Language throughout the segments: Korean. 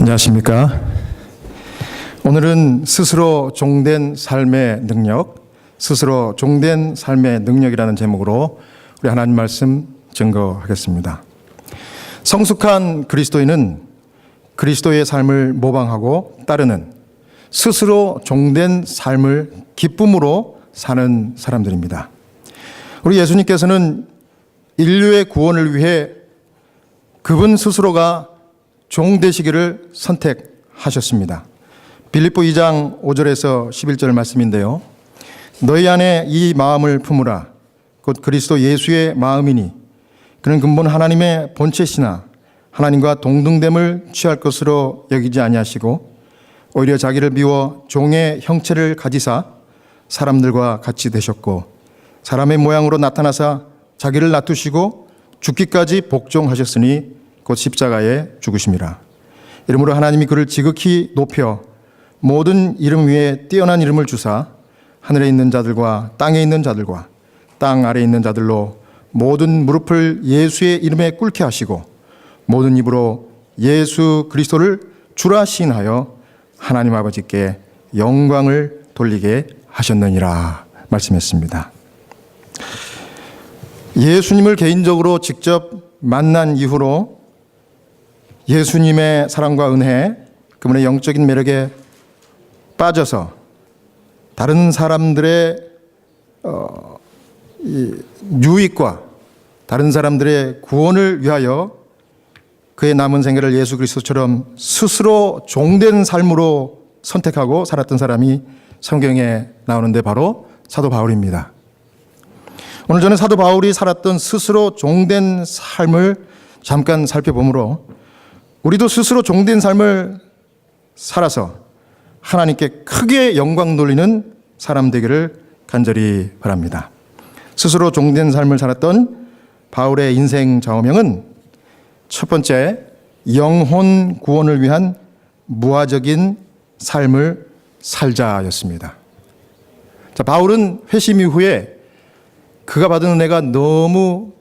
안녕하십니까. 오늘은 스스로 종된 삶의 능력, 스스로 종된 삶의 능력이라는 제목으로 우리 하나님 말씀 증거하겠습니다. 성숙한 그리스도인은 그리스도의 삶을 모방하고 따르는 스스로 종된 삶을 기쁨으로 사는 사람들입니다. 우리 예수님께서는 인류의 구원을 위해 그분 스스로가 종 되시기를 선택하셨습니다. 빌립보 2장 5절에서 11절 말씀인데요. 너희 안에 이 마음을 품으라. 곧 그리스도 예수의 마음이니 그는 근본 하나님의 본체시나 하나님과 동등됨을 취할 것으로 여기지 아니하시고 오히려 자기를 비워 종의 형체를 가지사 사람들과 같이 되셨고 사람의 모양으로 나타나사 자기를 낮추시고 죽기까지 복종하셨으니 곧 십자가에 죽으심이라. 이러므로 하나님이 그를 지극히 높여 모든 이름 위에 뛰어난 이름을 주사 하늘에 있는 자들과 땅에 있는 자들과 땅 아래에 있는 자들로 모든 무릎을 예수의 이름에 꿇게 하시고 모든 입으로 예수 그리스도를 주라 시인하여 하나님 아버지께 영광을 돌리게 하셨느니라 말씀했습니다. 예수님을 개인적으로 직접 만난 이후로 예수님의 사랑과 은혜, 그분의 영적인 매력에 빠져서 다른 사람들의 유익과 다른 사람들의 구원을 위하여 그의 남은 생애를 예수 그리스도처럼 스스로 종된 삶으로 선택하고 살았던 사람이 성경에 나오는데 바로 사도 바울입니다. 오늘 저는 사도 바울이 살았던 스스로 종된 삶을 잠깐 살펴보므로 우리도 스스로 종된 삶을 살아서 하나님께 크게 영광 돌리는 사람 되기를 간절히 바랍니다. 스스로 종된 삶을 살았던 바울의 인생 좌우명은 첫 번째, 영혼 구원을 위한 무화적인 삶을 살자였습니다. 자, 바울은 회심 이후에 그가 받은 은혜가 너무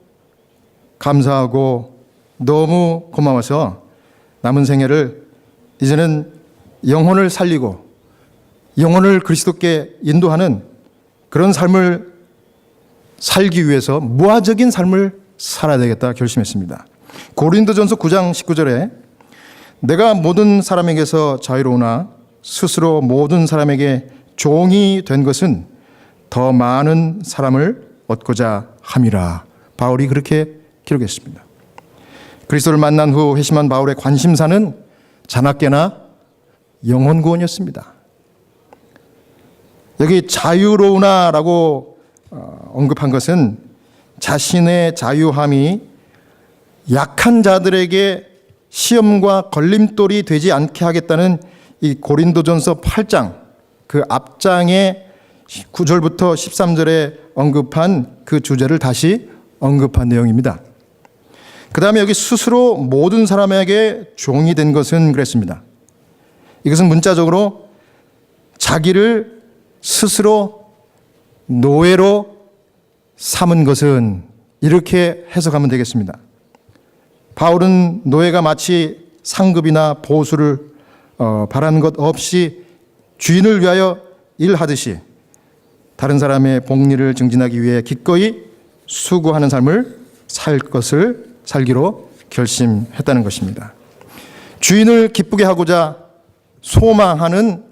감사하고 너무 고마워서 남은 생애를 이제는 영혼을 살리고 영혼을 그리스도께 인도하는 그런 삶을 살기 위해서 무화적인 삶을 살아야 되겠다 결심했습니다. 고린도전서 9장 19절에 내가 모든 사람에게서 자유로우나 스스로 모든 사람에게 종이 된 것은 더 많은 사람을 얻고자 함이라. 바울이 그렇게 기록했습니다. 그리스도를 만난 후 회심한 바울의 관심사는 자나깨나 영혼 구원이었습니다. 여기 자유로우나라고 언급한 것은 자신의 자유함이 약한 자들에게 시험과 걸림돌이 되지 않게 하겠다는 이 고린도전서 8장 그 앞장의 9절부터 13절에 언급한 그 주제를 다시 언급한 내용입니다. 그 다음에 여기 스스로 모든 사람에게 종이 된 것은 그랬습니다. 이것은 문자적으로 자기를 스스로 노예로 삼은 것은 이렇게 해석하면 되겠습니다. 바울은 노예가 마치 상급이나 보수를 바라는 것 없이 주인을 위하여 일하듯이 다른 사람의 복리를 증진하기 위해 기꺼이 수고하는 삶을 살기로 결심했다는 것입니다. 주인을 기쁘게 하고자 소망하는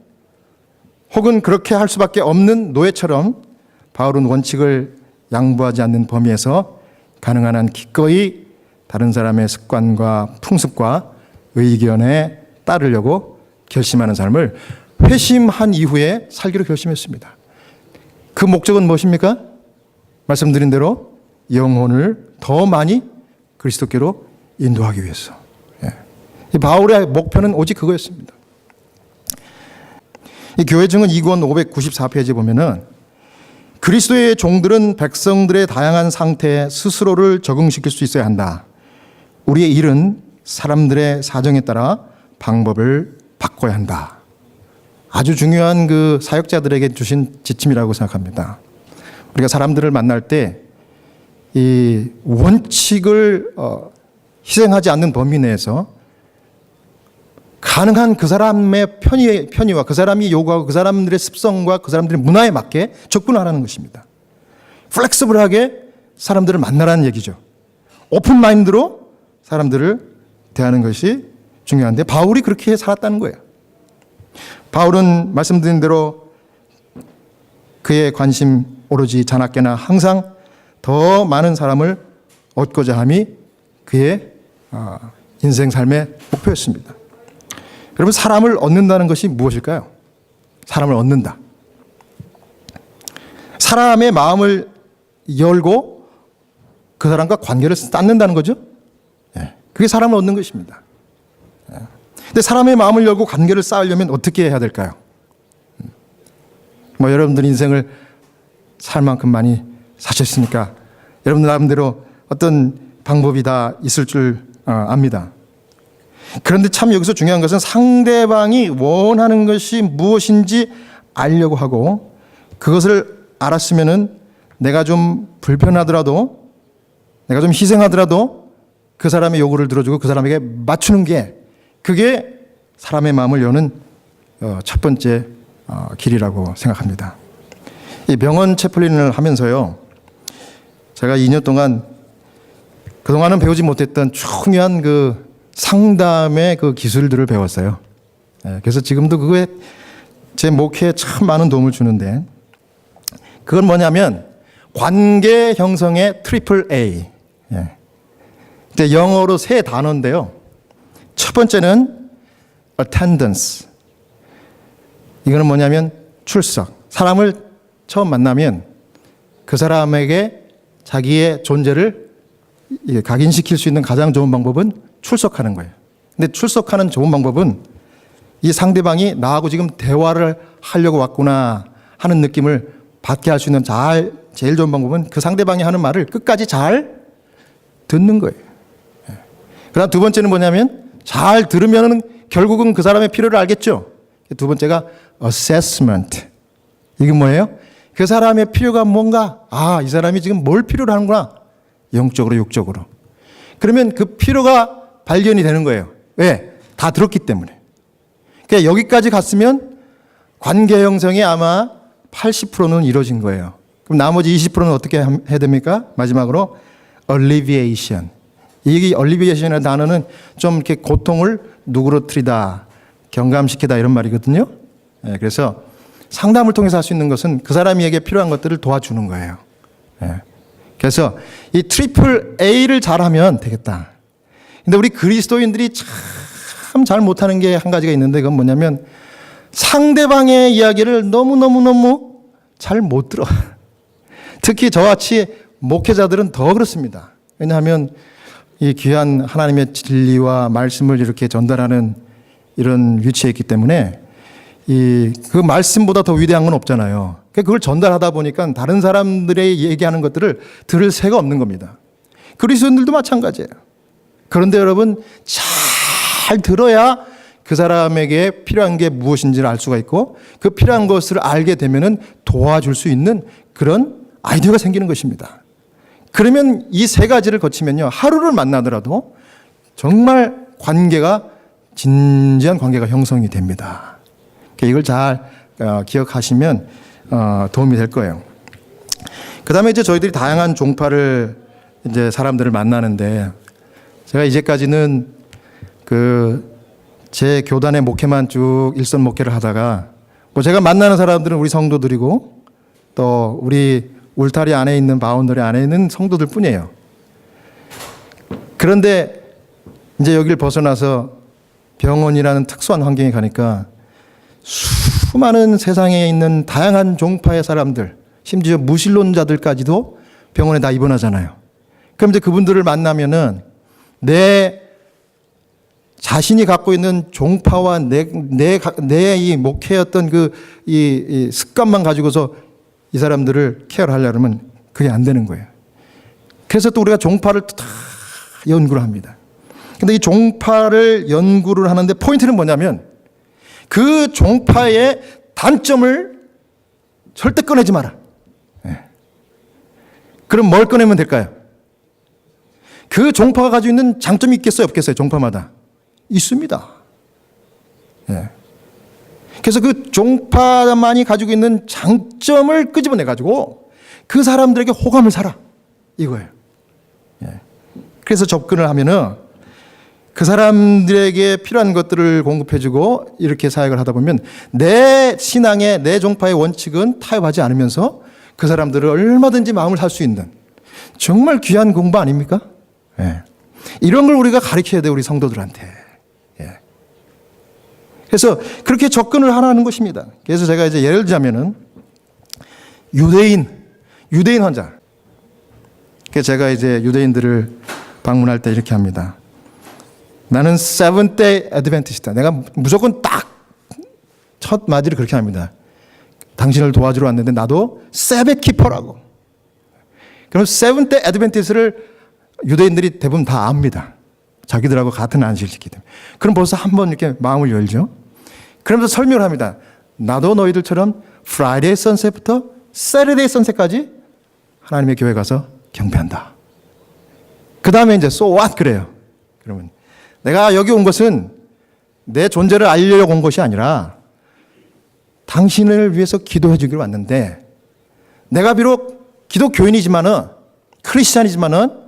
혹은 그렇게 할 수밖에 없는 노예처럼 바울은 원칙을 양보하지 않는 범위에서 가능한 한 기꺼이 다른 사람의 습관과 풍습과 의견에 따르려고 결심하는 삶을 회심한 이후에 살기로 결심했습니다. 그 목적은 무엇입니까? 말씀드린 대로 영혼을 더 많이 그리스도께로 인도하기 위해서. 이 바울의 목표는 오직 그거였습니다. 이 교회 증언 2권 594페이지에 보면은 그리스도의 종들은 백성들의 다양한 상태에 스스로를 적응시킬 수 있어야 한다. 우리의 일은 사람들의 사정에 따라 방법을 바꿔야 한다. 아주 중요한 그 사역자들에게 주신 지침이라고 생각합니다. 우리가 사람들을 만날 때 이 원칙을 희생하지 않는 범위 내에서 가능한 그 사람의 편의와 그 사람이 요구하고 그 사람들의 습성과 그 사람들의 문화에 맞게 접근하라는 것입니다. 플렉서블하게 사람들을 만나라는 얘기죠. 오픈 마인드로 사람들을 대하는 것이 중요한데 바울이 그렇게 살았다는 거예요. 바울은 말씀드린 대로 그의 관심 오로지 자나깨나 항상 더 많은 사람을 얻고자 함이 그의 인생 삶의 목표였습니다. 여러분, 사람을 얻는다는 것이 무엇일까요? 사람을 얻는다. 사람의 마음을 열고 그 사람과 관계를 쌓는다는 거죠. 그게 사람을 얻는 것입니다. 근데 사람의 마음을 열고 관계를 쌓으려면 어떻게 해야 될까요? 여러분들 인생을 살 만큼 많이 사셨으니까 여러분들 나름대로 어떤 방법이 다 있을 줄 압니다. 그런데 참 여기서 중요한 것은 상대방이 원하는 것이 무엇인지 알려고 하고 그것을 알았으면은 내가 좀 불편하더라도 내가 좀 희생하더라도 그 사람의 요구를 들어주고 그 사람에게 맞추는 게 그게 사람의 마음을 여는 첫 번째 길이라고 생각합니다. 이 병원 채플린을 하면서요, 제가 2년 동안 그동안은 배우지 못했던 중요한 그 상담의 그 기술들을 배웠어요. 그래서 지금도 그거에 제 목회에 참 많은 도움을 주는데 그건 뭐냐면 관계 형성의 트리플 A. 영어로 세 단어인데요. 첫 번째는 attendance. 이거는 뭐냐면 출석. 사람을 처음 만나면 그 사람에게 자기의 존재를 각인시킬 수 있는 가장 좋은 방법은 출석하는 거예요. 근데 출석하는 좋은 방법은 이 상대방이 나하고 지금 대화를 하려고 왔구나 하는 느낌을 받게 할 수 있는 제일 좋은 방법은 그 상대방이 하는 말을 끝까지 잘 듣는 거예요. 그다음 두 번째는 뭐냐면 잘 들으면은 결국은 그 사람의 필요를 알겠죠. 두 번째가 assessment. 이게 뭐예요? 그 사람의 필요가 뭔가, 이 사람이 지금 뭘 필요로 하는구나. 영적으로, 육적으로. 그러면 그 필요가 발견이 되는 거예요. 왜? 다 들었기 때문에. 그러니까 여기까지 갔으면 관계 형성이 아마 80%는 이루어진 거예요. 그럼 나머지 20%는 어떻게 해야 됩니까? 마지막으로 alleviation. 이 alleviation이라는 단어는 좀 이렇게 고통을 누그러뜨리다, 경감시키다 이런 말이거든요. 그래서 상담을 통해서 할 수 있는 것은 그 사람에게 필요한 것들을 도와주는 거예요. 그래서 이 트리플 A를 잘하면 되겠다. 근데 우리 그리스도인들이 참 잘 못하는 게 한 가지가 있는데 그건 뭐냐면 상대방의 이야기를 너무너무 잘 못 들어. 특히 저같이 목회자들은 더 그렇습니다. 왜냐하면 이 귀한 하나님의 진리와 말씀을 이렇게 전달하는 이런 위치에 있기 때문에 그 말씀보다 더 위대한 건 없잖아요. 그걸 전달하다 보니까 다른 사람들의 얘기하는 것들을 들을 새가 없는 겁니다. 그리스도인들도 마찬가지예요. 그런데 여러분 잘 들어야 그 사람에게 필요한 게 무엇인지를 알 수가 있고 그 필요한 것을 알게 되면은 도와줄 수 있는 그런 아이디어가 생기는 것입니다. 그러면 이 세 가지를 거치면요, 하루를 만나더라도 정말 진지한 관계가 형성이 됩니다. 이걸 잘 기억하시면 도움이 될 거예요. 그 다음에 이제 저희들이 다양한 종파를 이제 사람들을 만나는데 제가 이제까지는 제 교단의 목회만 쭉 일선 목회를 하다가 제가 만나는 사람들은 우리 성도들이고 또 우리 울타리 안에 있는 바운더리 안에 있는 성도들 뿐이에요. 그런데 이제 여기를 벗어나서 병원이라는 특수한 환경에 가니까 수많은 세상에 있는 다양한 종파의 사람들, 심지어 무신론자들까지도 병원에 다 입원하잖아요. 그럼 이제 그분들을 만나면은 내 자신이 갖고 있는 종파와 내 이 목회였던 이 습관만 가지고서 이 사람들을 케어를 하려면 그게 안 되는 거예요. 그래서 또 우리가 종파를 다 연구를 합니다. 근데 이 종파를 연구를 하는데 포인트는 뭐냐면 그 종파의 단점을 절대 꺼내지 마라. 그럼 뭘 꺼내면 될까요? 그 종파가 가지고 있는 장점이 있겠어요? 없겠어요? 종파마다. 있습니다. 예. 그래서 그 종파만이 가지고 있는 장점을 끄집어내 가지고 그 사람들에게 호감을 사라 이거예요. 예. 그래서 접근을 하면은 그 사람들에게 필요한 것들을 공급해주고 이렇게 사역을 하다 보면 내 신앙의 내 종파의 원칙은 타협하지 않으면서 그 사람들을 얼마든지 마음을 살 수 있는 정말 귀한 공부 아닙니까? 예. 이런 걸 우리가 가르쳐야 돼요, 우리 성도들한테. 예. 그래서 그렇게 접근을 하라는 것입니다. 그래서 제가 이제 예를 들자면은 유대인 환자. 그래서 제가 이제 유대인들을 방문할 때 이렇게 합니다. 나는 세븐데이 애드벤티스트다. 내가 무조건 딱 첫 마디를 그렇게 합니다. 당신을 도와주러 왔는데 나도 세벳 키퍼라고. 그럼 세븐데이 애드벤티스트를 유대인들이 대부분 다 압니다. 자기들하고 같은 안식을 지키기 때문에. 그럼 벌써 한번 이렇게 마음을 열죠. 그러면서 설명을 합니다. 나도 너희들처럼 프라이데이 선셋부터 세터데이 선셋까지 하나님의 교회 가서 경배한다. 그 다음에 이제 so what 그래요. 그러면 내가 여기 온 것은 내 존재를 알려고 온 것이 아니라 당신을 위해서 기도해 주기로 왔는데 내가 비록 기독교인이지만은 크리스찬이지만은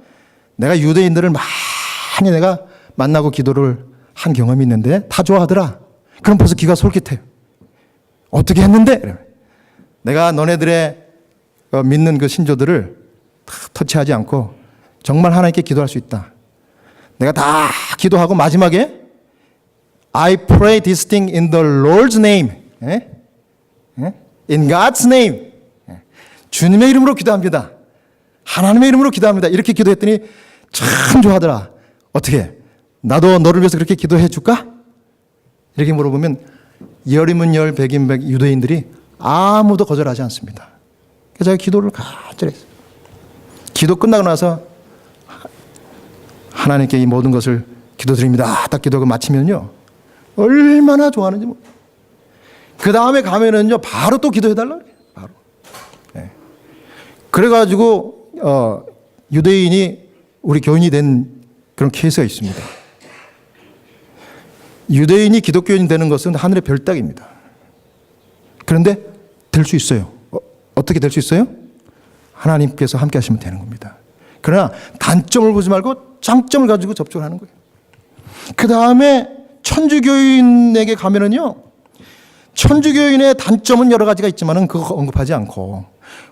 내가 유대인들을 많이 내가 만나고 기도를 한 경험이 있는데 다 좋아하더라. 그럼 벌써 귀가 솔깃해요. 어떻게 했는데? 내가 너네들의 믿는 그 신조들을 다 터치하지 않고 정말 하나님께 기도할 수 있다. 내가 다 기도하고 마지막에 I pray this thing in the Lord's name. In God's name. 주님의 이름으로 기도합니다. 하나님의 이름으로 기도합니다. 이렇게 기도했더니 참 좋아하더라. 어떻게? 나도 너를 위해서 그렇게 기도해 줄까? 이렇게 물어보면 열이면 열, 백이면 백 유대인들이 아무도 거절하지 않습니다. 그래서 제가 기도를 간절히 했어요. 기도 끝나고 나서 하나님께 이 모든 것을 기도드립니다. 딱 기도가 마치면요. 얼마나 좋아하는지. 그 다음에 가면은요. 바로 또 기도해달라. 바로. 네. 그래가지고, 유대인이 우리 교인이 된 그런 케이스가 있습니다. 유대인이 기독교인이 되는 것은 하늘의 별따기입니다. 그런데 될 수 있어요. 어떻게 될 수 있어요? 하나님께서 함께 하시면 되는 겁니다. 그러나 단점을 보지 말고 장점을 가지고 접촉을 하는 거예요. 그 다음에 천주교인에게 가면은요, 천주교인의 단점은 여러 가지가 있지만은 그거 언급하지 않고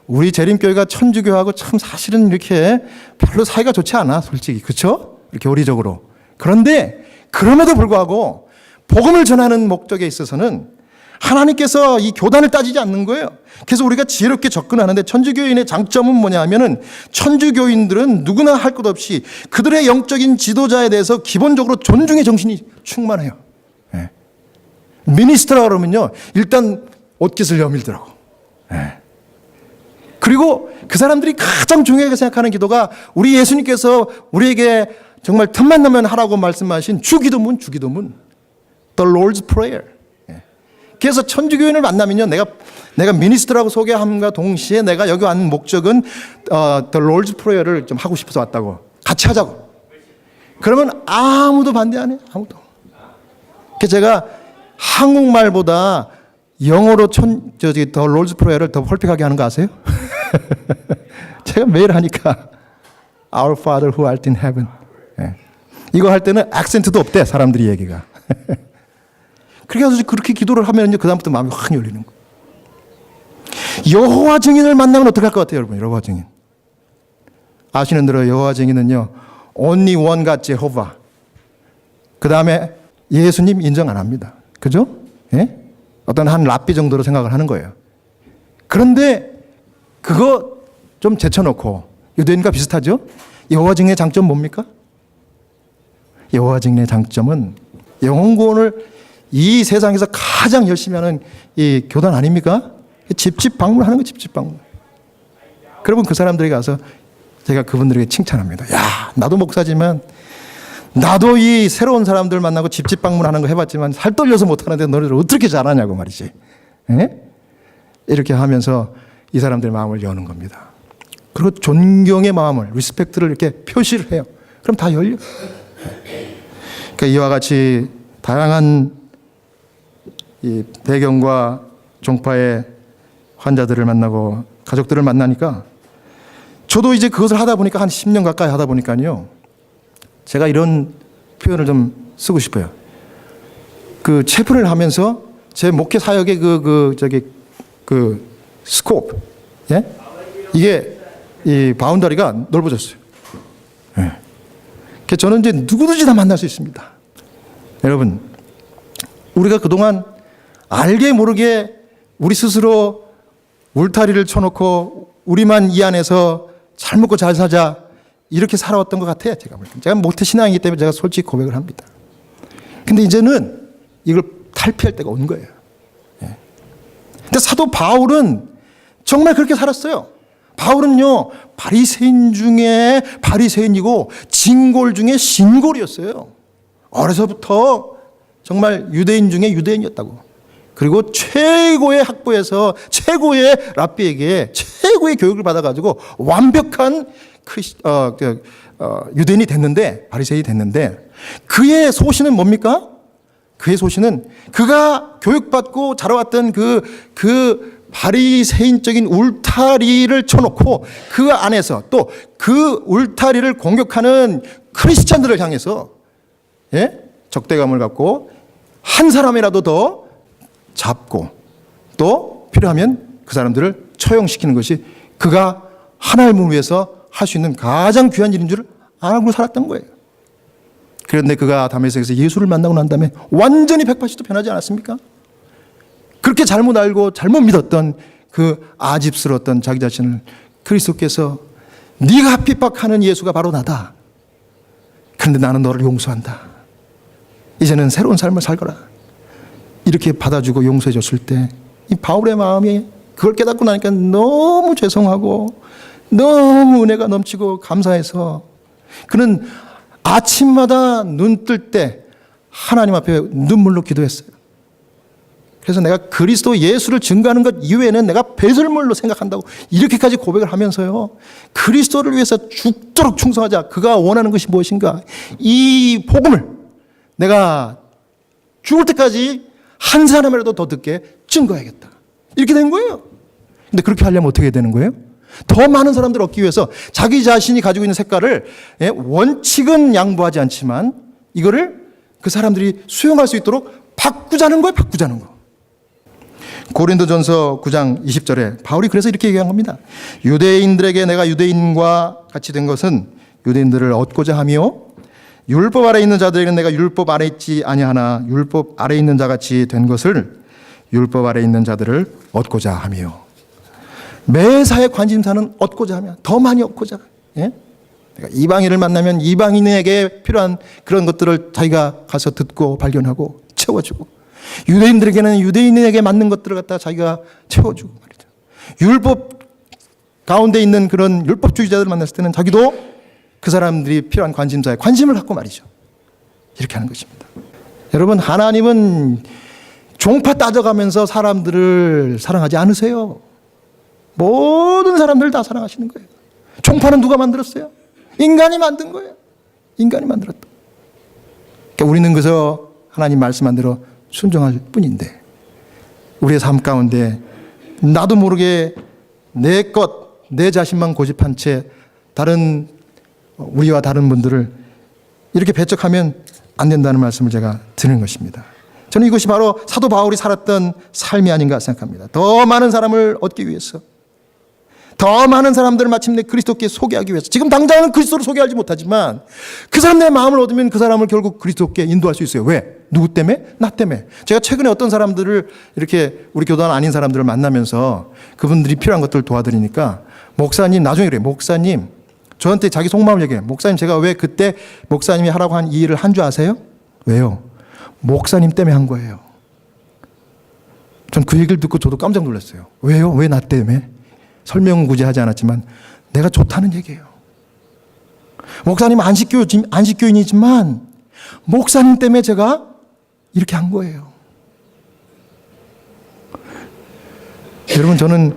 우리 재림교회가 천주교하고 참 사실은 이렇게 별로 사이가 좋지 않아, 솔직히. 그렇죠? 이렇게 교리적으로. 그런데 그럼에도 불구하고 복음을 전하는 목적에 있어서는 하나님께서 이 교단을 따지지 않는 거예요. 그래서 우리가 지혜롭게 접근하는데 천주교인의 장점은 뭐냐 하면은 천주교인들은 누구나 할 것 없이 그들의 영적인 지도자에 대해서 기본적으로 존중의 정신이 충만해요. 네. 미니스터라 그러면요. 일단 옷깃을 여밀더라고. 네. 그리고 그 사람들이 가장 중요하게 생각하는 기도가 우리 예수님께서 우리에게 정말 틈만 나면 하라고 말씀하신 주기도문. The Lord's Prayer. 그래서 천주교인을 만나면요, 내가 미니스터라고 소개함과 동시에 내가 여기 왔는 목적은 The Lord's Prayer를 좀 하고 싶어서 왔다고. 같이 하자고. 그러면 아무도 반대 안 해요. 아무도. 그래서 제가 한국말보다 영어로 The Lord's Prayer를 더 펄픽하게 하는 거 아세요? 제가 매일 하니까 Our Father who art in heaven. 네. 이거 할 때는 액센트도 없대, 사람들이 얘기가. 그렇게 기도를 하면요, 그다음부터 마음이 확 열리는 거예요. 여호와 증인을 만나면 어떻게 할 것 같아요, 여러분? 여호와 증인. 아시는 대로 여호와 증인은요, only one God Jehovah. 그 다음에 예수님 인정 안 합니다. 그죠? 예? 어떤 한 랍비 정도로 생각을 하는 거예요. 그런데 그거 좀 제쳐놓고 유대인과 비슷하죠? 여호와 증인의 장점 뭡니까? 여호와 증인의 장점은 영혼 구원을 이 세상에서 가장 열심히 하는 이 교단 아닙니까? 집집 방문하는 거, 집집 방문. 그러면 그 사람들에게 가서 제가 그분들에게 칭찬합니다. 야, 나도 목사지만 나도 이 새로운 사람들 만나고 집집 방문하는 거 해봤지만 살 떨려서 못하는데 너희들 어떻게 잘하냐고 말이지. 에? 이렇게 하면서 이 사람들의 마음을 여는 겁니다. 그리고 존경의 마음을, 리스펙트를 이렇게 표시를 해요. 그럼 다 열려. 그러니까 이와 같이 다양한 이 배경과 종파의 환자들을 만나고 가족들을 만나니까 저도 이제 그것을 하다 보니까 한 10년 가까이 하다 보니까요. 제가 이런 표현을 좀 쓰고 싶어요. 그 체분을 하면서 제 목회 사역의 그 스코프, 예? 이게 이 바운더리가 넓어졌어요. 예. 그래서 저는 이제 누구든지 다 만날 수 있습니다. 여러분, 우리가 그동안 알게 모르게 우리 스스로 울타리를 쳐놓고 우리만 이 안에서 잘 먹고 잘 사자 이렇게 살아왔던 것 같아요. 제가 모태 신앙이기 때문에 제가 솔직히 고백을 합니다. 근데 이제는 이걸 탈피할 때가 온 거예요. 예. 근데 사도 바울은 정말 그렇게 살았어요. 바울은요, 바리새인 중에 바리새인이고 진골 중에 신골이었어요. 어려서부터 정말 유대인 중에 유대인이었다고. 그리고 최고의 학부에서 최고의 랍비에게 최고의 교육을 받아가지고 완벽한 유대인이 됐는데, 바리새인이 됐는데, 그의 소신은 뭡니까? 그의 소신은 그가 교육받고 자라왔던 그 바리새인적인 울타리를 쳐놓고 그 안에서 또 그 울타리를 공격하는 크리스찬들을 향해서, 예? 적대감을 갖고 한 사람이라도 더 잡고 또 필요하면 그 사람들을 처형시키는 것이 그가 하나님을 위해서 할 수 있는 가장 귀한 일인 줄 알고 살았던 거예요. 그런데 그가 다메섹에서 예수를 만나고 난 다음에 완전히 180도 변하지 않았습니까? 그렇게 잘못 알고 잘못 믿었던 그 아집스러웠던 자기 자신을 그리스도께서 네가 핍박하는 예수가 바로 나다. 그런데 나는 너를 용서한다. 이제는 새로운 삶을 살거라. 이렇게 받아주고 용서해 줬을 때 이 바울의 마음이 그걸 깨닫고 나니까 너무 죄송하고 너무 은혜가 넘치고 감사해서 그는 아침마다 눈 뜰 때 하나님 앞에 눈물로 기도했어요. 그래서 내가 그리스도 예수를 증거하는 것 이외에는 내가 배설물로 생각한다고 이렇게까지 고백을 하면서요. 그리스도를 위해서 죽도록 충성하자. 그가 원하는 것이 무엇인가. 이 복음을 내가 죽을 때까지 한 사람이라도 더 듣게 증거해야겠다. 이렇게 된 거예요. 근데 그렇게 하려면 어떻게 되는 거예요? 더 많은 사람들을 얻기 위해서 자기 자신이 가지고 있는 색깔을 원칙은 양보하지 않지만 이거를 그 사람들이 수용할 수 있도록 바꾸자는 거예요. 바꾸자는 거. 고린도전서 9장 20절에 바울이 그래서 이렇게 얘기한 겁니다. 유대인들에게 내가 유대인과 같이 된 것은 유대인들을 얻고자 하며 율법 아래 있는 자들에게는 내가 율법 아래 있지 아니하나 율법 아래 있는 자같이 된 것을 율법 아래 있는 자들을 얻고자 하며 매사의 관심사는 얻고자 하며 더 많이 얻고자. 예? 그러니까 이방인을 만나면 이방인에게 필요한 그런 것들을 자기가 가서 듣고 발견하고 채워주고 유대인들에게는 유대인에게 맞는 것들을 갖다 자기가 채워주고 말이죠. 율법 가운데 있는 그런 율법주의자들을 만났을 때는 자기도 그 사람들이 필요한 관심사에 관심을 갖고 말이죠. 이렇게 하는 것입니다. 여러분, 하나님은 종파 따져가면서 사람들을 사랑하지 않으세요. 모든 사람들을 다 사랑하시는 거예요. 종파는 누가 만들었어요? 인간이 만든 거예요. 인간이 만들었다. 그러니까 우리는 그래서 하나님 말씀한 대로 순종할 뿐인데 우리의 삶 가운데 나도 모르게 내 자신만 고집한 채 다른 우리와 다른 분들을 이렇게 배척하면 안 된다는 말씀을 제가 드리는 것입니다. 저는 이것이 바로 사도 바울이 살았던 삶이 아닌가 생각합니다. 더 많은 사람을 얻기 위해서 더 많은 사람들을 마침내 그리스도께 소개하기 위해서 지금 당장은 그리스도를 소개하지 못하지만 그 사람의 마음을 얻으면 그 사람을 결국 그리스도께 인도할 수 있어요. 왜? 누구 때문에? 나 때문에. 제가 최근에 어떤 사람들을 이렇게 우리 교단 아닌 사람들을 만나면서 그분들이 필요한 것들을 도와드리니까 목사님 나중에 그래요. 목사님 저한테 자기 속마음을 얘기해요. 목사님 제가 왜 그때 목사님이 하라고 한 이 일을 한 줄 아세요? 왜요? 목사님 때문에 한 거예요. 전 그 얘기를 듣고 저도 깜짝 놀랐어요. 왜요? 왜 나 때문에? 설명은 굳이 하지 않았지만 내가 좋다는 얘기예요. 목사님 안식교인이지만 목사님 때문에 제가 이렇게 한 거예요. 여러분 저는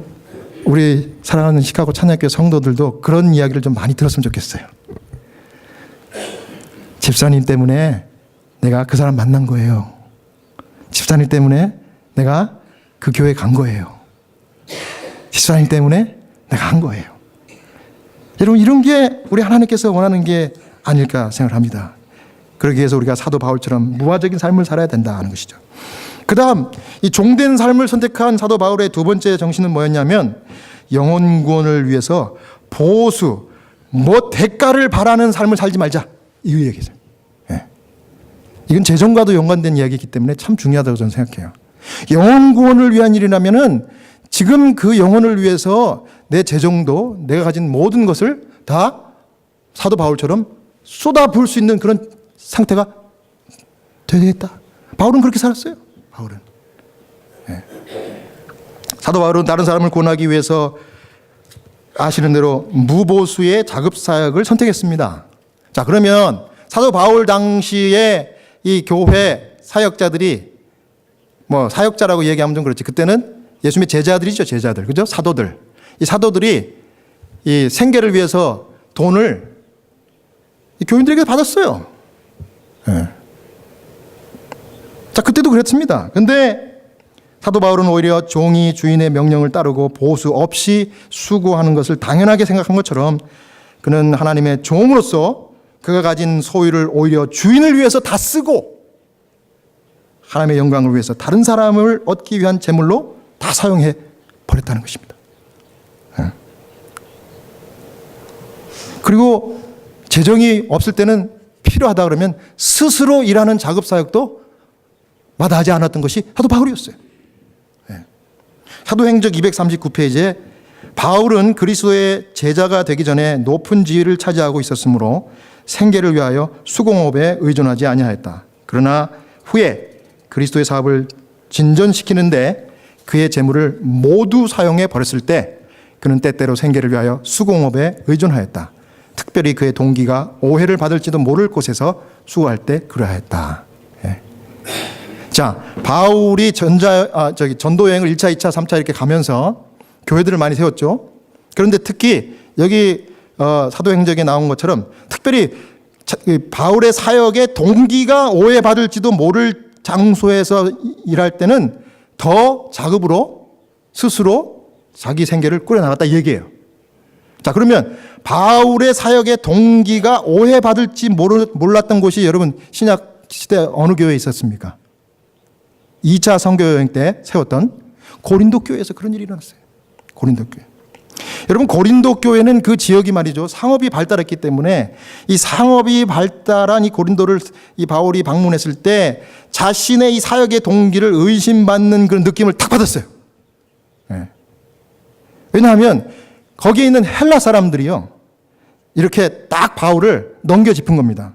우리 사랑하는 시카고 찬양교회 성도들도 그런 이야기를 좀 많이 들었으면 좋겠어요. 집사님 때문에 내가 그 사람 만난 거예요. 집사님 때문에 내가 그 교회에 간 거예요. 집사님 때문에 내가 한 거예요. 여러분, 이런 게 우리 하나님께서 원하는 게 아닐까 생각을 합니다. 그러기 위해서 우리가 사도 바울처럼 무화적인 삶을 살아야 된다 하는 것이죠. 그 다음, 이 종된 삶을 선택한 사도 바울의 두 번째 정신은 뭐였냐면, 영혼 구원을 위해서 보수, 대가를 바라는 삶을 살지 말자. 이 얘기죠. 예. 이건 재정과도 연관된 이야기이기 때문에 참 중요하다고 저는 생각해요. 영혼 구원을 위한 일이라면은 지금 그 영혼을 위해서 내 재정도, 내가 가진 모든 것을 다 사도 바울처럼 쏟아부을 수 있는 그런 상태가 되겠다. 바울은 그렇게 살았어요. 바울은. 예. 사도 바울은 다른 사람을 구원하기 위해서 아시는 대로 무보수의 자급사역을 선택했습니다. 자, 그러면 사도 바울 당시에 이 교회 사역자들이, 사역자라고 얘기하면 좀 그렇지, 그때는 예수님의 제자들이죠. 제자들. 그죠? 사도들. 이 사도들이 이 생계를 위해서 돈을 이 교인들에게 받았어요. 예. 자, 그때도 그랬습니다. 근데 사도 바울은 오히려 종이 주인의 명령을 따르고 보수 없이 수고하는 것을 당연하게 생각한 것처럼 그는 하나님의 종으로서 그가 가진 소유를 오히려 주인을 위해서 다 쓰고 하나님의 영광을 위해서 다른 사람을 얻기 위한 재물로 다 사용해 버렸다는 것입니다. 그리고 재정이 없을 때는 필요하다 그러면 스스로 일하는 자급사역도 마다하지 않았던 것이 사도 바울이었어요. 사도행적 239페이지에 바울은 그리스도의 제자가 되기 전에 높은 지위를 차지하고 있었으므로 생계를 위하여 수공업에 의존하지 아니하였다. 그러나 후에 그리스도의 사업을 진전시키는데 그의 재물을 모두 사용해 버렸을 때 그는 때때로 생계를 위하여 수공업에 의존하였다. 특별히 그의 동기가 오해를 받을지도 모를 곳에서 수고할 때 그러하였다. 예. 자, 바울이 전도 여행을 1차, 2차, 3차 이렇게 가면서 교회들을 많이 세웠죠. 그런데 특히 여기 사도행적에 나온 것처럼 특별히 바울의 사역의 동기가 오해받을지도 모를 장소에서 일할 때는 더 자급으로 스스로 자기 생계를 꾸려나갔다 이 얘기예요. 자, 그러면 바울의 사역의 동기가 오해받을지 몰랐던 곳이 여러분 신약 시대 어느 교회에 있었습니까? 2차 선교여행 때 세웠던 고린도 교회에서 그런 일이 일어났어요. 고린도 교회. 여러분, 고린도 교회는 그 지역이 말이죠, 상업이 발달했기 때문에 이 상업이 발달한 이 고린도를 이 바울이 방문했을 때 자신의 이 사역의 동기를 의심받는 그런 느낌을 탁 받았어요. 네. 왜냐하면 거기에 있는 헬라 사람들이요, 이렇게 딱 바울을 넘겨짚은 겁니다.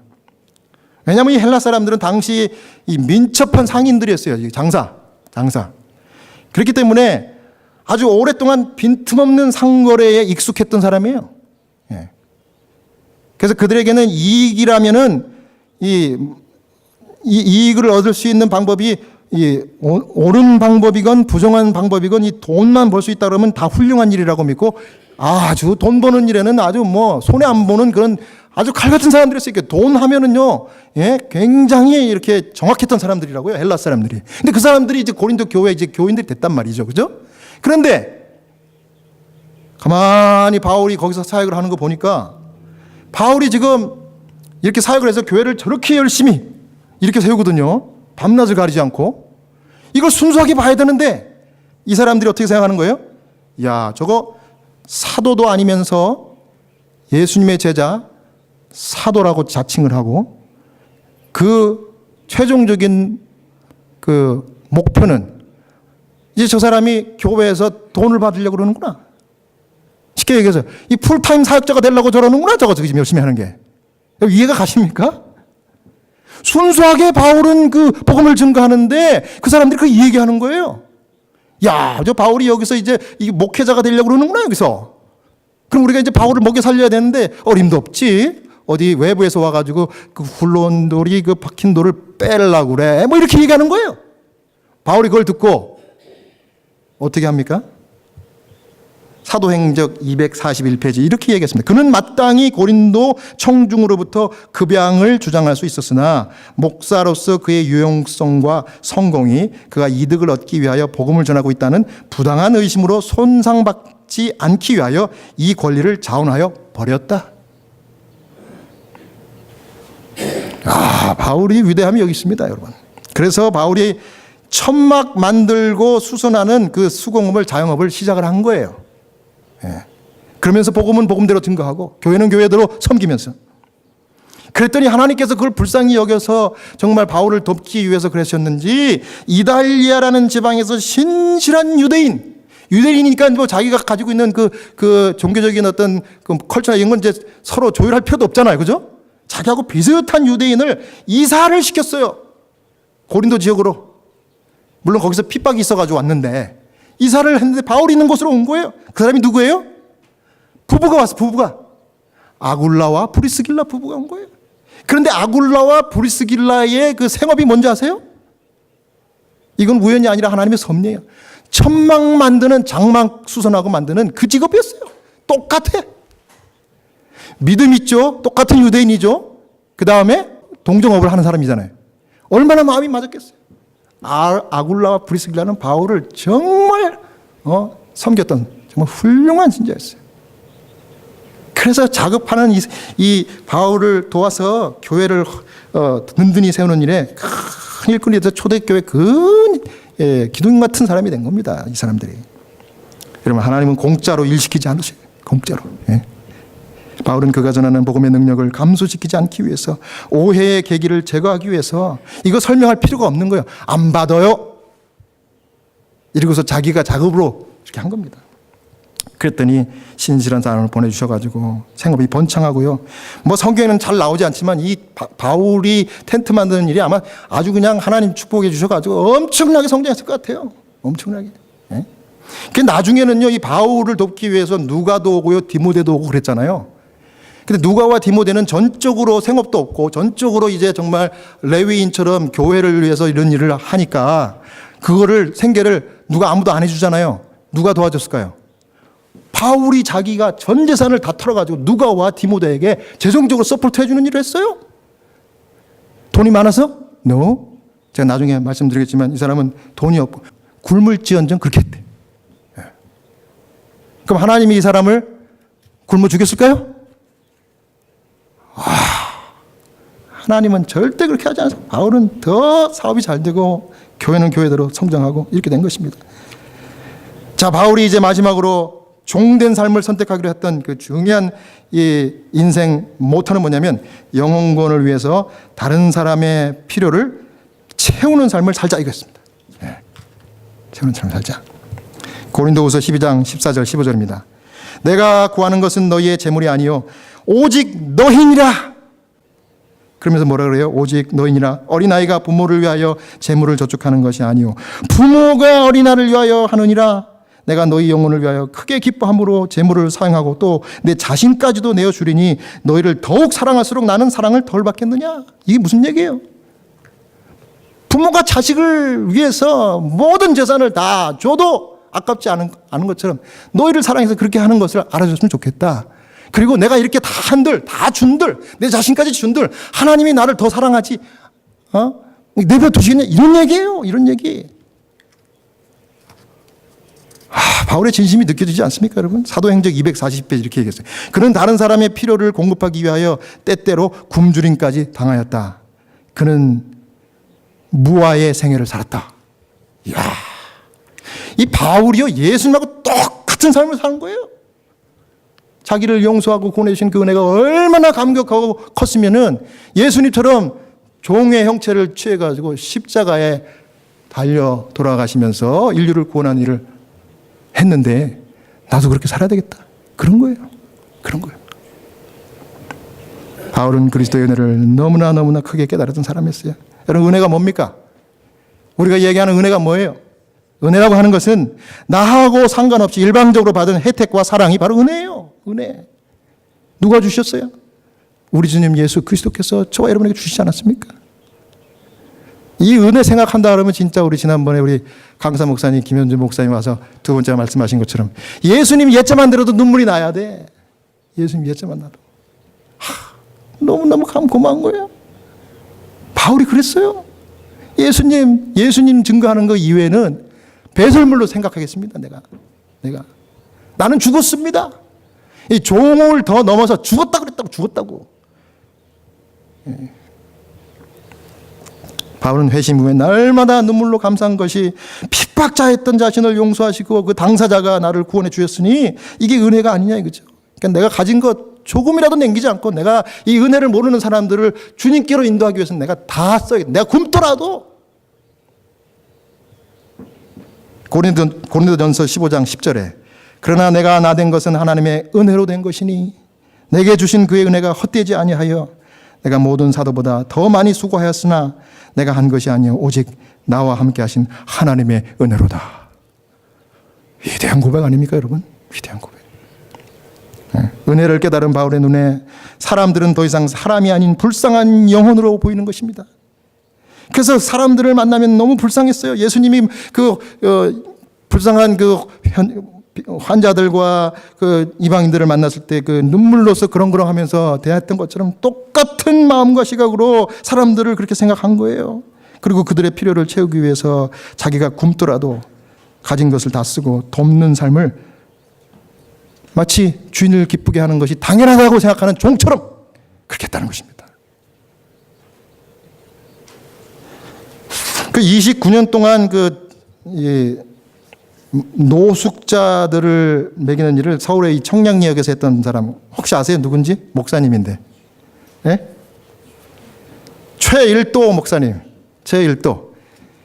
왜냐하면 이 헬라 사람들은 당시 이 민첩한 상인들이었어요. 장사. 그렇기 때문에 아주 오랫동안 빈틈없는 상거래에 익숙했던 사람이에요. 예. 그래서 그들에게는 이익이라면은 이익을 얻을 수 있는 방법이 옳은 방법이건 부정한 방법이건 이 돈만 벌 수 있다 그러면 다 훌륭한 일이라고 믿고 아주 돈 버는 일에는 아주 손해 안 보는 그런 아주 칼 같은 사람들이었어요. 돈 하면은요, 예, 굉장히 이렇게 정확했던 사람들이라고요, 헬라 사람들이. 근데 그 사람들이 이제 고린도 교회 이제 교인들이 됐단 말이죠, 그죠? 그런데 가만히 바울이 거기서 사역을 하는 거 보니까 바울이 지금 이렇게 사역을 해서 교회를 저렇게 열심히 이렇게 세우거든요. 밤낮을 가리지 않고. 이걸 순수하게 봐야 되는데 이 사람들이 어떻게 생각하는 거예요? 야, 저거 사도도 아니면서 예수님의 제자 사도라고 자칭을 하고 그 최종적인 그 목표는 이제 저 사람이 교회에서 돈을 받으려고 그러는구나. 쉽게 얘기해서 이 풀타임 사역자가 되려고 저러는구나. 저거 지금 열심히 하는 게. 이해가 가십니까? 순수하게 바울은 그 복음을 증거하는데 그 사람들이 그 얘기하는 거예요. 야, 저 바울이 여기서 이제 이 목회자가 되려고 그러는구나, 여기서. 그럼 우리가 이제 바울을 먹여 살려야 되는데 어림도 없지. 어디 외부에서 와가지고 그 굴러온 돌이 그 박힌 돌을 빼려고 그래. 이렇게 얘기하는 거예요. 바울이 그걸 듣고 어떻게 합니까? 사도행적 241페이지 이렇게 얘기했습니다. 그는 마땅히 고린도 청중으로부터 급양을 주장할 수 있었으나 목사로서 그의 유용성과 성공이 그가 이득을 얻기 위하여 복음을 전하고 있다는 부당한 의심으로 손상받지 않기 위하여 이 권리를 자원하여 버렸다. 바울이 위대함이 여기 있습니다, 여러분. 그래서 바울이 천막 만들고 수선하는 그 수공업을, 자영업을 시작을 한 거예요. 그러면서 복음은 복음대로 증거하고 교회는 교회대로 섬기면서. 그랬더니 하나님께서 그걸 불쌍히 여겨서 정말 바울을 돕기 위해서 그러셨는지 이달리아라는 지방에서 신실한 유대인이니까 뭐 자기가 가지고 있는 그 종교적인 어떤 그 컬처나 이런 건 이제 서로 조율할 필요도 없잖아요. 그죠? 자기하고 비슷한 유대인을 이사를 시켰어요. 고린도 지역으로. 물론 거기서 핍박이 있어가지고 왔는데 이사를 했는데 바울이 있는 곳으로 온 거예요. 그 사람이 누구예요? 부부가 왔어, 부부가. 아굴라와 브리스길라 부부가 온 거예요. 그런데 아굴라와 브리스길라의 그 생업이 뭔지 아세요? 이건 우연이 아니라 하나님의 섭리예요. 천막 만드는, 장막 수선하고 만드는 그 직업이었어요. 똑같아. 믿음 있죠? 똑같은 유대인이죠? 그 다음에 동정업을 하는 사람이잖아요. 얼마나 마음이 맞았겠어요. 아굴라와 브리스길라는 바울을 정말 섬겼던 정말 훌륭한 신자였어요. 그래서 자급하는 이 바울을 도와서 교회를 든든히 세우는 일에 큰 일꾼이 돼서 초대교회 기둥 같은 사람이 된 겁니다. 이 사람들이. 여러분, 하나님은 공짜로 일 시키지 않으셔요. 공짜로. 바울은 그가 전하는 복음의 능력을 감소시키지 않기 위해서, 오해의 계기를 제거하기 위해서, 이거 설명할 필요가 없는 거예요. 안 받아요. 이러고서 자기가 작업으로 이렇게 한 겁니다. 그랬더니 신실한 사람을 보내주셔가지고 생업이 번창하고요. 뭐 성경에는 잘 나오지 않지만 이 바울이 텐트 만드는 일이 아마 아주 그냥 하나님 축복해 주셔가지고 엄청나게 성장했을 것 같아요. 엄청나게. 그 나중에는요, 이 바울을 돕기 위해서 누가도 오고요, 디모데도 오고 그랬잖아요. 근데 누가와 디모데는 전적으로 생업도 없고 전적으로 이제 정말 레위인처럼 교회를 위해서 이런 일을 하니까 그거를 생계를 누가 아무도 안 해주잖아요. 누가 도와줬을까요? 바울이 자기가 전 재산을 다 털어가지고 누가와 디모데에게 재정적으로 서포트 해주는 일을 했어요. 돈이 많아서? No. 제가 나중에 말씀드리겠지만 이 사람은 돈이 없고 굶을지언정 그렇게 했대. 그럼 하나님이 이 사람을 굶어 죽였을까요? 하나님은 절대 그렇게 하지 않아요. 바울은 더 사업이 잘 되고 교회는 교회대로 성장하고 이렇게 된 것입니다. 자, 바울이 이제 마지막으로 종된 삶을 선택하기로 했던 그 중요한 이 인생 모토는 뭐냐면 영혼권을 위해서 다른 사람의 필요를 채우는 삶을 살자 이거였습니다. 채우는 삶을 살자. 고린도후서 12장 14절 15절입니다. 내가 구하는 것은 너희의 재물이 아니요 오직 너희니라. 그러면서 뭐라 그래요? 오직 너희니라. 어린아이가 부모를 위하여 재물을 저축하는 것이 아니요 부모가 어린아이를 위하여 하느니라. 내가 너희 영혼을 위하여 크게 기뻐함으로 재물을 사용하고 또 내 자신까지도 내어주리니 너희를 더욱 사랑할수록 나는 사랑을 덜 받겠느냐. 이게 무슨 얘기예요? 부모가 자식을 위해서 모든 재산을 다 줘도 아깝지 않은 것처럼 너희를 사랑해서 그렇게 하는 것을 알아줬으면 좋겠다. 그리고 내가 이렇게 다 한들, 다 준들, 내 자신까지 준들, 하나님이 나를 더 사랑하지, 내버려 두시겠냐? 이런 얘기예요. 이런 얘기. 바울의 진심이 느껴지지 않습니까, 여러분? 사도행적 240페이지 이렇게 얘기했어요. 그는 다른 사람의 필요를 공급하기 위하여 때때로 굶주림까지 당하였다. 그는 무아의 생애를 살았다. 이야, 이 바울이요, 예수님하고 똑같은 삶을 사는 거예요. 자기를 용서하고 보내주신 그 은혜가 얼마나 감격하고 컸으면은 예수님처럼 종의 형체를 취해가지고 십자가에 달려 돌아가시면서 인류를 구원한 일을 했는데 나도 그렇게 살아야 되겠다. 그런 거예요. 그런 거예요. 바울은 그리스도의 은혜를 너무나 크게 깨달았던 사람이었어요. 여러분, 은혜가 뭡니까? 우리가 얘기하는 은혜가 뭐예요? 은혜라고 하는 것은 나하고 상관없이 일방적으로 받은 혜택과 사랑이 바로 은혜예요. 은혜. 누가 주셨어요? 우리 주님 예수 그리스도께서 저와 여러분에게 주시지 않았습니까? 이 은혜 생각한다 그러면 진짜 우리 지난번에 우리 강사 목사님, 김현준 목사님 와서 두 번째 말씀하신 것처럼 예수님 예자만 들어도 눈물이 나야 돼. 예수님 예자만 나도. 너무너무 고마운 거예요. 바울이 그랬어요. 예수님 증거하는 거 이외에는 배설물로 생각하겠습니다. 내가. 나는 죽었습니다. 이 종을 더 넘어서 죽었다 그랬다고 죽었다고. 바울은 회심 후에 날마다 눈물로 감사한 것이 핍박자했던 자신을 용서하시고 그 당사자가 나를 구원해 주셨으니 이게 은혜가 아니냐 이거죠. 그러니까 내가 가진 것 조금이라도 남기지 않고 내가 이 은혜를 모르는 사람들을 주님께로 인도하기 위해서 내가 다 써야겠다. 내가 굶더라도. 고린도전서 15장 10절에 그러나 내가 나 된 것은 하나님의 은혜로 된 것이니 내게 주신 그의 은혜가 헛되지 아니하여 내가 모든 사도보다 더 많이 수고하였으나 내가 한 것이 아니요 오직 나와 함께 하신 하나님의 은혜로다. 위대한 고백 아닙니까 여러분? 위대한 고백. 은혜를 깨달은 바울의 눈에 사람들은 더 이상 사람이 아닌 불쌍한 영혼으로 보이는 것입니다. 그래서 사람들을 만나면 너무 불쌍했어요. 예수님이 불쌍한 환자들과 이방인들을 만났을 때 눈물로서 그렁그렁하면서 대했던 것처럼 똑같은 마음과 시각으로 사람들을 그렇게 생각한 거예요. 그리고 그들의 필요를 채우기 위해서 자기가 굶더라도 가진 것을 다 쓰고 돕는 삶을 마치 주인을 기쁘게 하는 것이 당연하다고 생각하는 종처럼 그렇게 했다는 것입니다. 그 29년 동안 노숙자들을 먹이는 일을 서울의 이 청량리역에서 했던 사람 혹시 아세요? 누군지? 목사님인데. 네? 최일도 목사님. 최일도.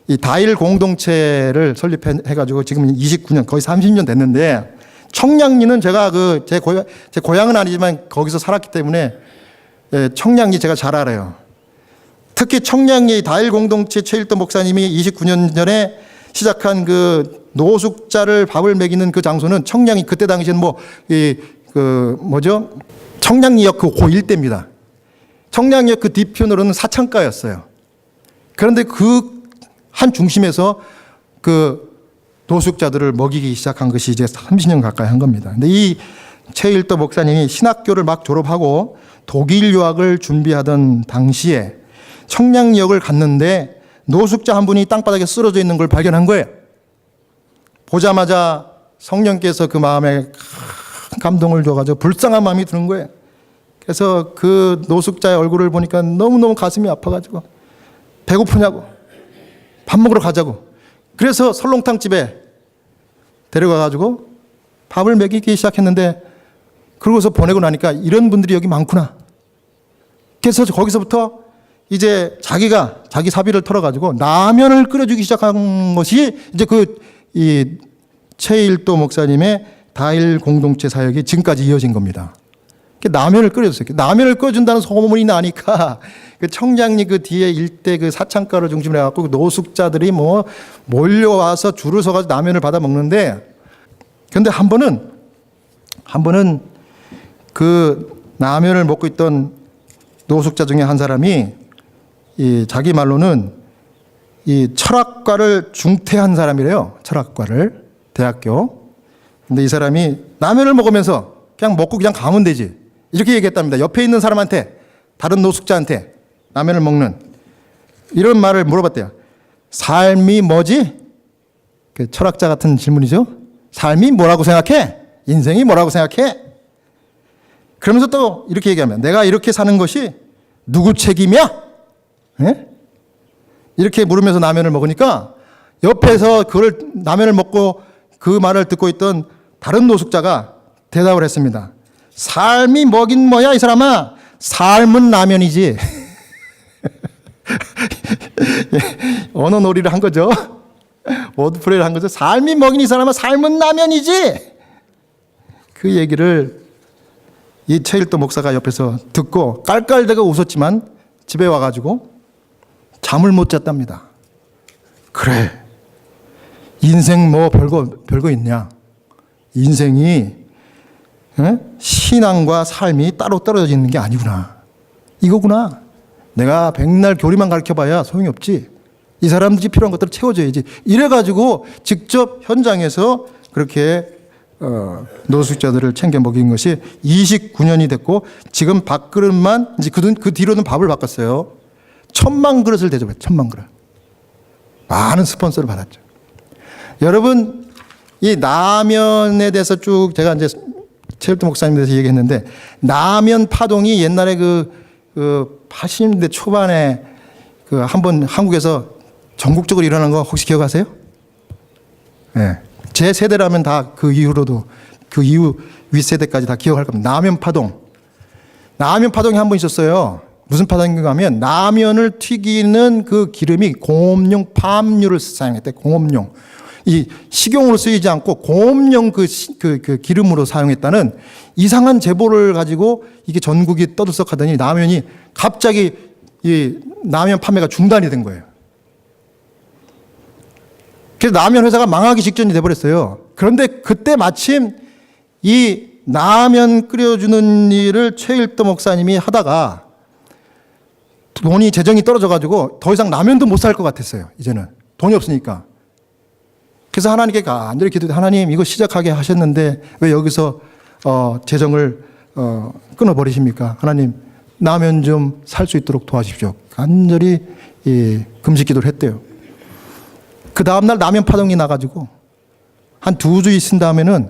이 다일 공동체를 설립해가지고 지금 29년 거의 30년 됐는데 청량리는 제가 제 고향은 아니지만 거기서 살았기 때문에 청량리 제가 잘 알아요. 특히 청량리 다일 공동체 최일도 목사님이 29년 전에 시작한 노숙자를 밥을 먹이는 그 장소는 청량리 그때 당시에는 청량리역 그 일대입니다. 청량리역 그 뒤편으로는 사창가였어요. 그런데 그 한 중심에서 노숙자들을 먹이기 시작한 것이 이제 30년 가까이 한 겁니다. 근데 이 최일도 목사님이 신학교를 막 졸업하고 독일 유학을 준비하던 당시에 청량리역을 갔는데 노숙자 한 분이 땅바닥에 쓰러져 있는 걸 발견한 거예요. 보자마자 성령께서 그 마음에 감동을 줘가지고 불쌍한 마음이 드는 거예요. 그래서 그 노숙자의 얼굴을 보니까 너무너무 가슴이 아파가지고 배고프냐고 밥 먹으러 가자고. 그래서 설렁탕집에 데려가가지고 밥을 먹이기 시작했는데 그러고서 보내고 나니까 이런 분들이 여기 많구나. 그래서 거기서부터 이제 자기 사비를 털어가지고 라면을 끓여주기 시작한 것이 이제 이 최일도 목사님의 다일 공동체 사역이 지금까지 이어진 겁니다. 라면을 끓여줬어요. 라면을 끓여준다는 소문이 나니까 청량리 뒤에 일대 사창가를 중심으로 해갖고 노숙자들이 몰려와서 줄을 서가지고 라면을 받아 먹는데, 그런데 한 번은 그 라면을 먹고 있던 노숙자 중에 한 사람이 자기 말로는 이 철학과를 중퇴한 사람이래요. 철학과를 대학교. 근데 이 사람이 라면을 먹으면서 그냥 먹고 그냥 가면 되지 이렇게 얘기했답니다. 옆에 있는 사람한테, 다른 노숙자한테 라면을 먹는 이런 말을 물어봤대요. 삶이 뭐지? 그 철학자 같은 질문이죠. 삶이 뭐라고 생각해? 인생이 뭐라고 생각해? 그러면서 또 이렇게 얘기하면 내가 이렇게 사는 것이 누구 책임이야? 예? 이렇게 물으면서 라면을 먹으니까 옆에서 라면을 먹고 그 말을 듣고 있던 다른 노숙자가 대답을 했습니다. 삶이 뭐긴 뭐야 이 사람아. 삶은 라면이지. 언어 놀이를 한 거죠. 워드플레이를 한 거죠. 삶이 뭐긴 이 사람아. 삶은 라면이지. 그 얘기를 이 최일도 목사가 옆에서 듣고 깔깔대고 웃었지만 집에 와가지고 잠을 못 잤답니다. 그래. 인생 별거 있냐. 인생이 신앙과 삶이 따로 떨어져 있는 게 아니구나. 이거구나. 내가 백날 교리만 가르쳐봐야 소용이 없지. 이 사람들이 필요한 것들을 채워줘야지. 이래가지고 직접 현장에서 그렇게 노숙자들을 챙겨 먹인 것이 29년이 됐고, 지금 밥그릇만, 이제 그 뒤로는 밥을 바꿨어요. 1000만 그릇을 대접해요. 1000만 그릇. 많은 스폰서를 받았죠. 여러분, 이 라면에 대해서 쭉 제가 이제 최일도 목사님에 대해서 얘기했는데, 라면 파동이 옛날에 그 80년대 초반에 한번 한국에서 전국적으로 일어난 거 혹시 기억하세요? 네. 제 세대라면 다 그 이후로도 그 이후 윗세대까지 다 기억할 겁니다. 라면 파동. 라면 파동이 한 번 있었어요. 무슨 파동인가 하면 라면을 튀기는 그 기름이 공업용 팜유를 사용했대. 공업용. 이 식용으로 쓰이지 않고 공업용 그 기름으로 사용했다는 이상한 제보를 가지고 이게 전국이 떠들썩하더니 라면이 갑자기 이 라면 판매가 중단이 된 거예요. 그래서 라면 회사가 망하기 직전이 돼버렸어요. 그런데 그때 마침 이 라면 끓여주는 일을 최일도 목사님이 하다가 돈이 재정이 떨어져가지고 더 이상 라면도 못 살 것 같았어요. 이제는 돈이 없으니까. 그래서 하나님께 간절히 기도해, 하나님 이거 시작하게 하셨는데 왜 여기서 재정을 끊어버리십니까? 하나님 라면 좀 살 수 있도록 도와주십시오. 간절히 금식 기도를 했대요. 그 다음날 라면 파동이 나가지고 한 2주 있은 다음에는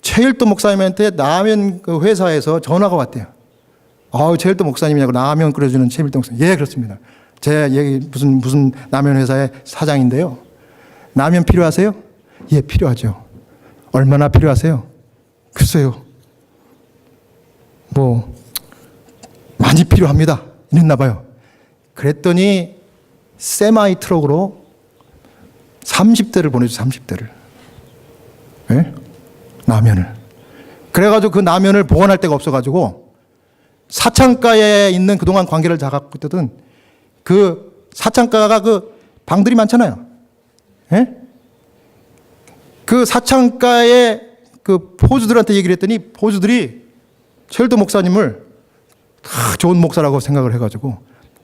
최일도 목사님한테 라면 그 회사에서 전화가 왔대요. 최일도 목사님이냐고, 라면 끓여주는 최일도 목사님. 예, 그렇습니다. 제 얘기 무슨 라면 회사의 사장인데요. 라면 필요하세요? 예, 필요하죠. 얼마나 필요하세요? 글쎄요. 많이 필요합니다. 이랬나 봐요. 그랬더니 세마이 트럭으로 30대를 보내줘, 30대를. 예? 라면을. 그래가지고 그 라면을 보관할 데가 없어가지고 사창가에 있는 그동안 관계를 다 갖고 있던 그 사창가가 그 방들이 많잖아요. 예? 그 사창가의 그 포주들한테 얘기를 했더니 포주들이 최일도 목사님을 다 좋은 목사라고 생각을 해가지고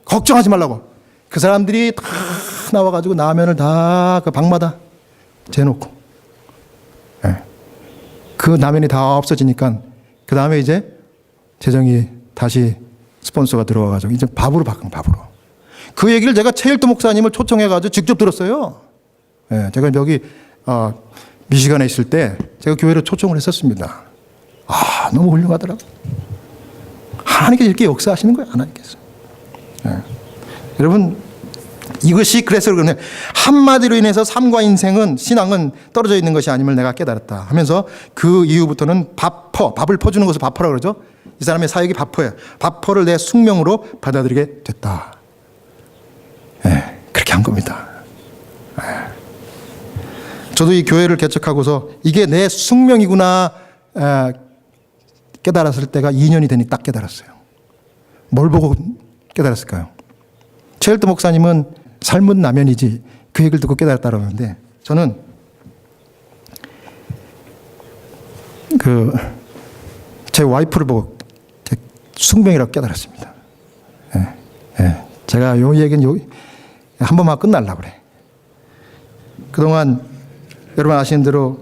걱정하지 말라고. 그 사람들이 다 나와가지고 라면을 다 그 방마다 재놓고, 예. 그 라면이 다 없어지니까 그 다음에 이제 재정이 다시 스폰서가 들어와가지고 이제 밥으로 바꾼, 밥으로. 그 얘기를 제가 최일도 목사님을 초청해가지고 직접 들었어요. 예, 제가 여기 미시간에 있을 때 제가 교회로 초청을 했었습니다. 너무 훌륭하더라고. 하나님께서 이렇게 역사하시는 거예요, 하나님께서. 예. 여러분, 이것이 그래서 그러네. 한마디로 인해서 삶과 인생은, 신앙은 떨어져 있는 것이 아님을 내가 깨달았다 하면서 그 이후부터는 밥을 퍼주는 것을 밥퍼라고 그러죠. 이 사람의 사역이 밥퍼예요. 밥퍼를 내 숙명으로 받아들이게 됐다. 예, 그렇게 한 겁니다. 예. 저도 이 교회를 개척하고서 이게 내 숙명이구나 깨달았을 때가 2년이 되니 딱 깨달았어요. 뭘 보고 깨달았을까요? 최일도 목사님은 삶은 라면이지 그 얘기를 듣고 깨달았다고 하는데, 저는 제 와이프를 보고 제 숙명이라고 깨달았습니다. 예, 예. 제가 요 얘기는 한 번만 끝날라 그래. 그동안 여러분 아시는 대로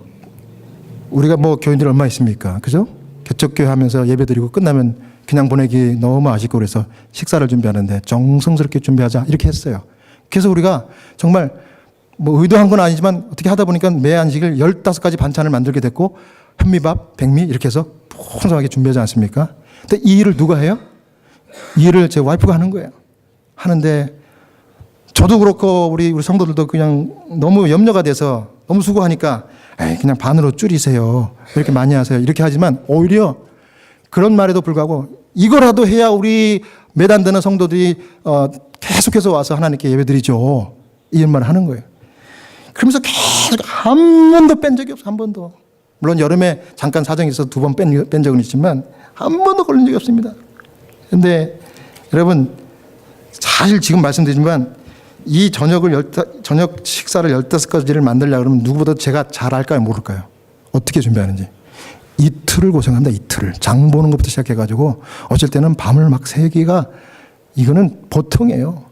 우리가 교인들이 얼마 있습니까? 그죠? 개척교회 하면서 예배 드리고 끝나면 그냥 보내기 너무 아쉽고 그래서 식사를 준비하는데 정성스럽게 준비하자 이렇게 했어요. 그래서 우리가 정말 의도한 건 아니지만 어떻게 하다 보니까 매 안식일 15가지 반찬을 만들게 됐고 현미밥, 백미 이렇게 해서 풍성하게 준비하지 않습니까? 근데 이 일을 누가 해요? 이 일을 제 와이프가 하는 거예요. 하는데 저도 그렇고 우리 성도들도 그냥 너무 염려가 돼서 너무 수고하니까 그냥 반으로 줄이세요. 이렇게 많이 하세요. 이렇게 하지만 오히려 그런 말에도 불구하고 이거라도 해야 우리 매달 되는 성도들이 계속해서 와서 하나님께 예배드리죠. 이 말을 하는 거예요. 그러면서 계속 한 번도 뺀 적이 없어. 한 번도. 물론 여름에 잠깐 사정이 있어서 2번 뺀 적은 있지만 한 번도 걸린 적이 없습니다. 그런데 여러분 사실 지금 말씀드리지만 이 저녁 식사를 15가지를 만들려고 그러면 누구보다 제가 잘 알까요? 모를까요? 어떻게 준비하는지. 이틀을 고생한다. 이틀을. 장 보는 것부터 시작해가지고 어쩔 때는 밤을 막 새기가 이거는 보통이에요.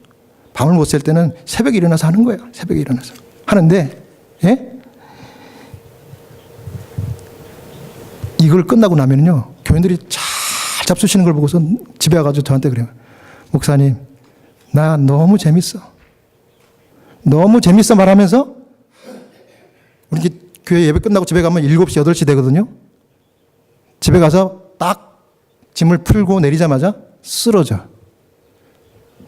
밤을 못 샐 때는 새벽에 일어나서 하는 거예요. 새벽에 일어나서 하는데, 예? 이걸 끝나고 나면요, 교인들이 잘 잡수시는 걸 보고서 집에 와가지고 저한테 그래요. 목사님, 나 너무 재밌어. 너무 재밌어 말하면서, 우리 교회 예배 끝나고 집에 가면 7시, 8시 되거든요. 집에 가서 딱 짐을 풀고 내리자마자 쓰러져.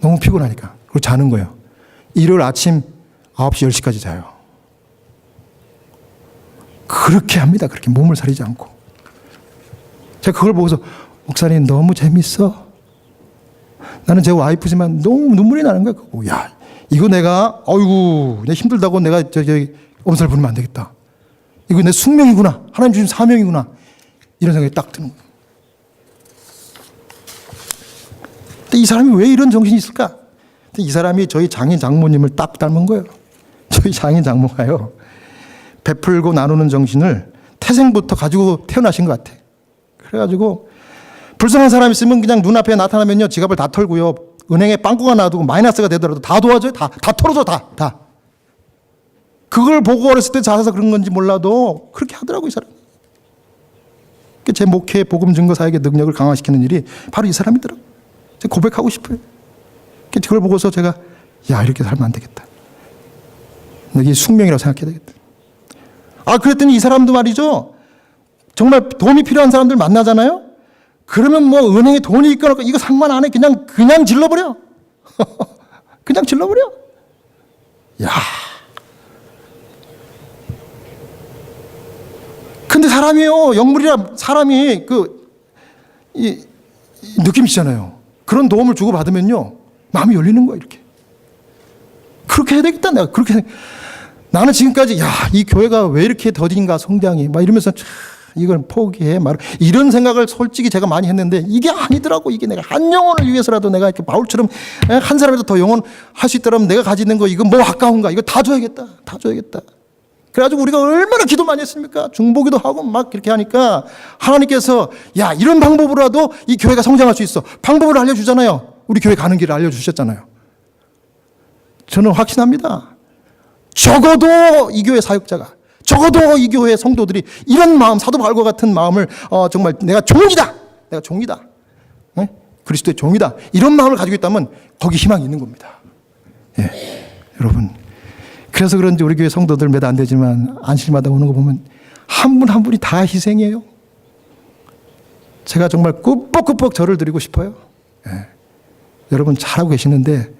너무 피곤하니까. 그리고 자는 거예요. 일요일 아침 9시, 10시까지 자요. 그렇게 합니다. 그렇게 몸을 사리지 않고. 제가 그걸 보고서, 목사님 너무 재밌어. 나는 제 와이프지만 너무 눈물이 나는 거야. 야, 이거 내가, 어이구, 내가 힘들다고 내가 엄살 부리면 안 되겠다. 이거 내 숙명이구나. 하나님 주신 사명이구나. 이런 생각이 딱 드는 거예요. 근데 이 사람이 왜 이런 정신이 있을까? 이 사람이 저희 장인 장모님을 딱 닮은 거예요. 저희 장인 장모가요, 베풀고 나누는 정신을 태생부터 가지고 태어나신 것 같아. 그래가지고 불쌍한 사람 있으면 그냥 눈앞에 나타나면요, 지갑을 다 털고요, 은행에 빵꾸가 나도 마이너스가 되더라도 다 도와줘요. 다 털어줘. 다. 그걸 보고 어렸을 때 자라서 그런 건지 몰라도 그렇게 하더라고요, 이 사람. 제 목회 복음 증거 사역의 능력을 강화시키는 일이 바로 이 사람이더라고요. 제가 고백하고 싶어요. 그걸 보고서 제가, 야, 이렇게 살면 안 되겠다. 이게 숙명이라고 생각해야 되겠다. 그랬더니 이 사람도 말이죠, 정말 도움이 필요한 사람들 만나잖아요. 그러면 뭐 은행에 돈이 있거나 이거 상관 안 해. 그냥 질러버려. 그냥 질러버려. 야. 근데 사람이요, 영물이라 사람이 느낌이잖아요. 그런 도움을 주고받으면요, 마음이 열리는 거야, 이렇게. 그렇게 해야 되겠다, 내가. 나는 지금까지, 야, 이 교회가 왜 이렇게 더딘가, 성장이. 막 이러면서, 이걸 포기해. 이런 생각을 솔직히 제가 많이 했는데, 이게 아니더라고. 이게 내가 한 영혼을 위해서라도 내가 이렇게 바울처럼 한 사람이라도 더 영혼할 수 있더라면 내가 가지는 거, 이거 뭐 아까운가. 이거 다 줘야겠다. 다 줘야겠다. 그래가지고 우리가 얼마나 기도 많이 했습니까? 중보기도 하고 막 이렇게 하니까 하나님께서, 야, 이런 방법으로라도 이 교회가 성장할 수 있어. 방법을 알려주잖아요. 우리 교회 가는 길을 알려주셨잖아요. 저는 확신합니다. 적어도 이 교회 사역자가, 적어도 이 교회 성도들이 이런 마음, 사도 바울과 같은 마음을 정말 내가 종이다. 네? 그리스도의 종이다. 이런 마음을 가지고 있다면 거기 희망이 있는 겁니다. 예, 여러분. 그래서 그런지 우리 교회 성도들 몇 안 되지만 안식일마다 오는 거 보면 한 분 한 분이 다 희생이에요. 제가 정말 꾸벅꾸벅 절을 드리고 싶어요. 예. 여러분 잘하고 계시는데,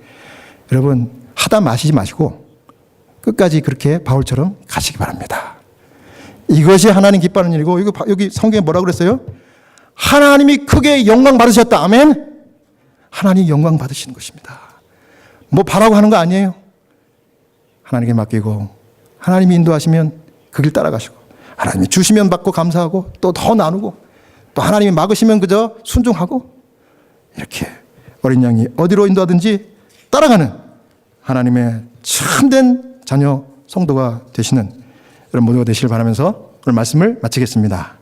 여러분 하다 마시지 마시고 끝까지 그렇게 바울처럼 가시기 바랍니다. 이것이 하나님 기뻐하는 일이고, 여기 성경에 뭐라고 그랬어요? 하나님이 크게 영광 받으셨다. 아멘. 하나님 영광 받으시는 것입니다. 뭐 바라고 하는 거 아니에요. 하나님께 맡기고, 하나님이 인도하시면 그 길 따라가시고, 하나님이 주시면 받고 감사하고, 또 더 나누고, 또 하나님이 막으시면 그저 순종하고, 이렇게 어린 양이 어디로 인도하든지 따라가는 하나님의 참된 자녀 성도가 되시는 여러분 모두가 되시길 바라면서 오늘 말씀을 마치겠습니다.